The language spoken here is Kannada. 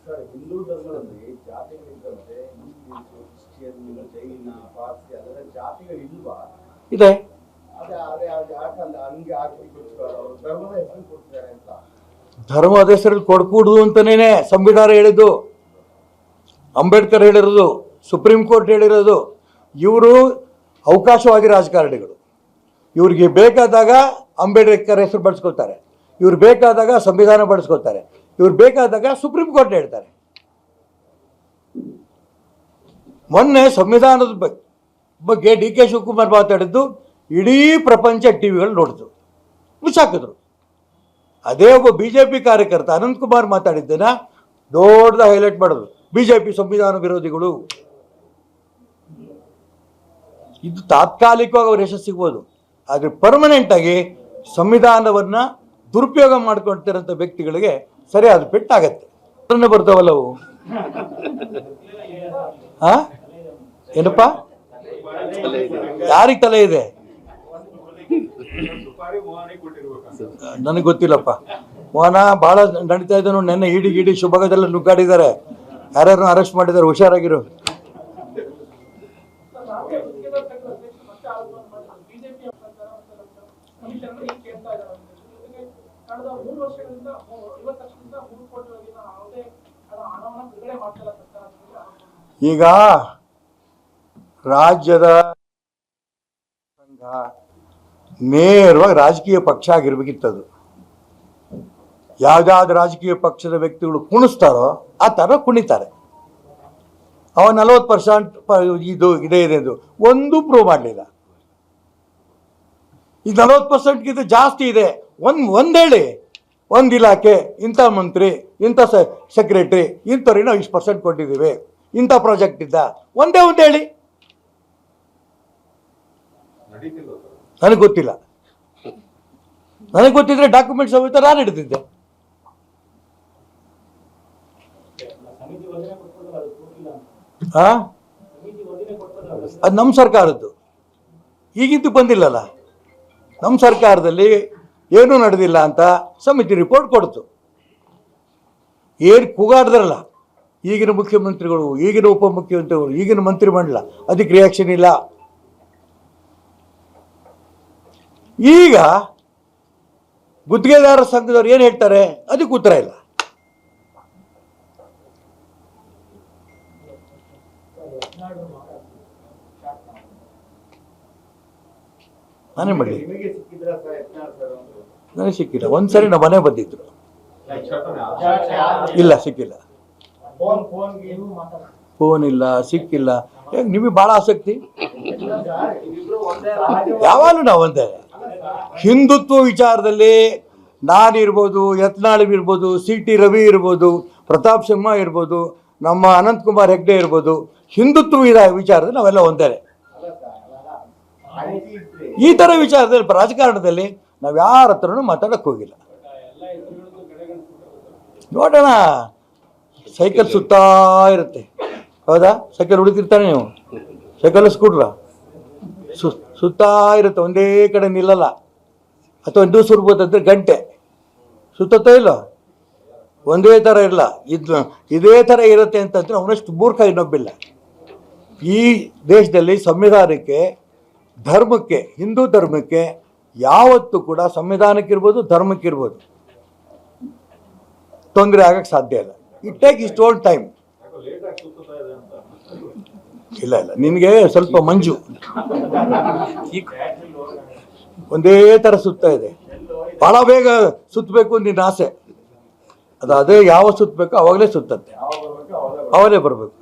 ಸರ್, ಹಿಂದೂ ಧರ್ಮದಲ್ಲಿ ಜಾತಿಗಳಿದ್ದಂತೆ ಕ್ರಿಶ್ಚಿಯನ್, ಜೈನ, ಪಾರ್ಸಿ ಅದರ ಜಾತಿಗಳಿಲ್ವಾ? ಇದೆ. ಧರ್ಮದ ಹೆಸರು ಕೊಡ್ತಿದ್ದಾರೆ ಅಂತ. ಧರ್ಮದ ಹೆಸರಲ್ಲಿ ಕೊಡ್ಕೂಡುದು ಅಂತನೇ ಸಂವಿಧಾನ ಹೇಳಿದ್ದು, ಅಂಬೇಡ್ಕರ್ ಹೇಳಿರೋದು, ಸುಪ್ರೀಂ ಕೋರ್ಟ್ ಹೇಳಿರೋದು. ಇವರು ಅವಕಾಶವಾದಿ ರಾಜಕಾರಣಿಗಳು. ಇವ್ರಿಗೆ ಬೇಕಾದಾಗ ಅಂಬೇಡ್ಕರ್ ಹೆಸರು ಬಳಸ್ಕೋತಾರೆ, ಇವ್ರು ಬೇಕಾದಾಗ ಸಂವಿಧಾನ ಬಳಸ್ಕೋತಾರೆ, ಇವ್ರು ಬೇಕಾದಾಗ ಸುಪ್ರೀಂ ಕೋರ್ಟ್ ಹೇಳ್ತಾರೆ. ಮೊನ್ನೆ ಸಂವಿಧಾನದ ಬಗ್ಗೆ ಡಿ ಕೆ ಶಿವಕುಮಾರ್ ಮಾತಾಡಿದ್ದು ಇಡೀ ಪ್ರಪಂಚ ಟಿವಿಗಳು ನೋಡಿತು, ಮುಚ್ಚಾಕಿದ್ರು. ಅದೇ ಒಬ್ಬ BJP ಕಾರ್ಯಕರ್ತ ಅನಂತಕುಮಾರ್ ಮಾತಾಡಿದ್ದನ್ನ ದೊಡ್ಡದ ಹೈಲೈಟ್ ಮಾಡೋದು, BJP ಸಂವಿಧಾನ ವಿರೋಧಿಗಳು. ಇದು ತಾತ್ಕಾಲಿಕವಾಗಿ ಅವ್ರ ಯಶಸ್ಸು ಸಿಗ್ಬೋದು, ಆದರೆ ಪರ್ಮನೆಂಟ್ ಆಗಿ ಸಂವಿಧಾನವನ್ನ ದುರುಪಯೋಗ ಮಾಡ್ಕೊಳ್ತಿರೋಂಥ ವ್ಯಕ್ತಿಗಳಿಗೆ ಸರಿಯಾದ ಪೆಟ್ಟಾಗತ್ತೆ. ಬರ್ತಾವಲ್ಲ ಅವು. ಏನಪ್ಪ, ಯಾರಿಗೆ ತಲೆ ಇದೆ ನನಗೆ ಗೊತ್ತಿಲ್ಲಪ್ಪ. ಮೋಹನ ಭಾಳ ನಡೀತಾ ಇದೆ ನೋಡಿ. ನೆನ್ನೆ ಇಡಿ ಶಿವಭಾಗದಲ್ಲ ನುಗ್ಗಾಡಿದ್ದಾರೆ, ಯಾರ್ಯಾರು ಅರೆಸ್ಟ್ ಮಾಡಿದ್ದಾರೆ, ಹುಷಾರಾಗಿರು. ಈಗ ರಾಜ್ಯದ ಸಂಘ ನೇರವಾಗಿ ರಾಜಕೀಯ ಪಕ್ಷ ಆಗಿರ್ಬೇಕಿತ್ತದು. ಯಾವುದಾದ್ರು ರಾಜಕೀಯ ಪಕ್ಷದ ವ್ಯಕ್ತಿಗಳು ಕುಣಿಸ್ತಾರೋ ಆ ಥರ ಕುಣಿತಾರೆ. ಅವ 40% ಇದು ಇದೆ ಇದು ಒಂದು ಪ್ರೂವ್ ಮಾಡಲಿಲ್ಲ. ಈ 40%ಗಿಂತ ಜಾಸ್ತಿ ಇದೆ. ಒಂದೇಳಿ, ಒಂದು ಇಲಾಖೆ ಇಂಥ ಮಂತ್ರಿ, ಇಂಥ ಸೆಕ್ರೆಟರಿ, ಇಂಥವ್ರಿಗೆ ನಾವು ಇಷ್ಟು % ಕೊಟ್ಟಿದ್ದೀವಿ, ಇಂಥ ಪ್ರಾಜೆಕ್ಟ್ ಇದ್ದ, ಒಂದೇ ಹೇಳಿ. ನನಗೆ ಗೊತ್ತಿಲ್ಲ. ನನಗೆ ಗೊತ್ತಿದ್ರೆ ಡಾಕ್ಯುಮೆಂಟ್ ಸಮೇತ ನಾನು ಹಿಡಿದಿದ್ದೆ. ಅದು ನಮ್ಮ ಸರ್ಕಾರದ್ದು, ಈಗಿದ್ದು ಬಂದಿಲ್ಲಲ್ಲ. ನಮ್ಮ ಸರ್ಕಾರದಲ್ಲಿ ಏನೂ ನಡೆದಿಲ್ಲ ಅಂತ ಸಮಿತಿ ರಿಪೋರ್ಟ್ ಕೊಡ್ತು. ಏನು ಕೂಗಾಡಿದ್ರಲ್ಲ ಈಗಿನ ಮುಖ್ಯಮಂತ್ರಿಗಳು, ಈಗಿನ ಉಪಮುಖ್ಯಮಂತ್ರಿಗಳು, ಈಗಿನ ಮಂತ್ರಿಮಂಡಲ, ಅದಕ್ಕೆ ರಿಯಾಕ್ಷನ್ ಇಲ್ಲ. ಈಗ ಗುತ್ತಿಗೆದಾರರ ಸಂಘದವ್ರು ಏನು ಹೇಳ್ತಾರೆ ಅದಕ್ಕೆ ಉತ್ತರ ಇಲ್ಲ. ನಾನೇ ಮಾಡಲಿ, ನನಗೆ ಸಿಕ್ಕಿಲ್ಲ. ಒಂದ್ಸರಿ ನಮ್ಮ ಮನೆ ಬಂದಿದ್ರು, ಇಲ್ಲ ಸಿಕ್ಕಿಲ್ಲ. ಫೋನ್ ಇಲ್ಲ, ಸಿಕ್ಕಿಲ್ಲ. ನಿಮಗೆ ಭಾಳ ಆಸಕ್ತಿ. ಯಾವಾಗಲೂ ನಾವು ಒಂದೇ. ಹಿಂದುತ್ವ ವಿಚಾರದಲ್ಲಿ ನಾನಿರ್ಬೋದು, ಯತ್ನಾಳ್ ಇರ್ಬೋದು, CT ರವಿ ಇರ್ಬೋದು, ಪ್ರತಾಪ್ ಸಿಂಹ ಇರ್ಬೋದು, ನಮ್ಮ ಅನಂತಕುಮಾರ್ ಹೆಗ್ಡೆ ಇರ್ಬೋದು, ಹಿಂದುತ್ವ ವಿಚಾರದಲ್ಲಿ ನಾವೆಲ್ಲ ಒಂದೇ. ಈ ಥರ ವಿಚಾರದಲ್ಲಿ ರಾಜಕಾರಣದಲ್ಲಿ ನಾವು ಯಾರ ಹತ್ರನೂ ಮಾತಾಡಕ್ಕೆ ಹೋಗಿಲ್ಲ. ನೋಡೋಣ, ಸೈಕಲ್ ಸುತ್ತಾ ಇರುತ್ತೆ. ಹೌದಾ? ಸೈಕಲ್ ಹುಡುಕಿರ್ತಾನೆ ನೀವು, ಸೈಕಲ್ ಸ್ಕೂಟ್ರ ಸುತ್ತಾ ಇರುತ್ತೆ, ಒಂದೇ ಕಡೆ ನಿಲ್ಲಲ್ಲ. ಅಥವಾ ಇನ್ನೂ ಸುರ್ಬೋದಂದ್ರೆ ಗಂಟೆ ಸುತ್ತೋ ಇಲ್ಲ, ಒಂದೇ ಥರ ಇರಲ್ಲ. ಇದೇ ಥರ ಇರುತ್ತೆ ಅಂತಂದ್ರೆ ಅವನಷ್ಟು ಮೂರ್ಖ ಇನ್ನೊಬ್ಬಿಲ್ಲ. ಈ ದೇಶದಲ್ಲಿ ಸಂವಿಧಾನಕ್ಕೆ, ಧರ್ಮಕ್ಕೆ, ಹಿಂದೂ ಧರ್ಮಕ್ಕೆ ಯಾವತ್ತೂ ಕೂಡ ಸಂವಿಧಾನಕ್ಕಿರ್ಬೋದು, ಧರ್ಮಕ್ಕಿರ್ಬೋದು ತೊಂದರೆ ಆಗಕ್ಕೆ ಸಾಧ್ಯ ಇಲ್ಲ. ಇಟ್ ಟೇಕ್ ಇಸ್ಟ್ ಓಲ್ಡ್ ಟೈಮ್. ಇಲ್ಲ, ನಿನಗೆ ಸ್ವಲ್ಪ ಮಂಜು, ಒಂದೇ ಥರ ಸುತ್ತಾ ಇದೆ. ಭಾಳ ಬೇಗ ಸುತ್ತಬೇಕು ನಿನ್ನ ಆಸೆ. ಅದೇ ಯಾವ ಸುತ್ತಬೇಕು ಅವಾಗಲೇ ಸುತ್ತತ್ತೆ, ಅವಾಗಲೇ ಬರಬೇಕು.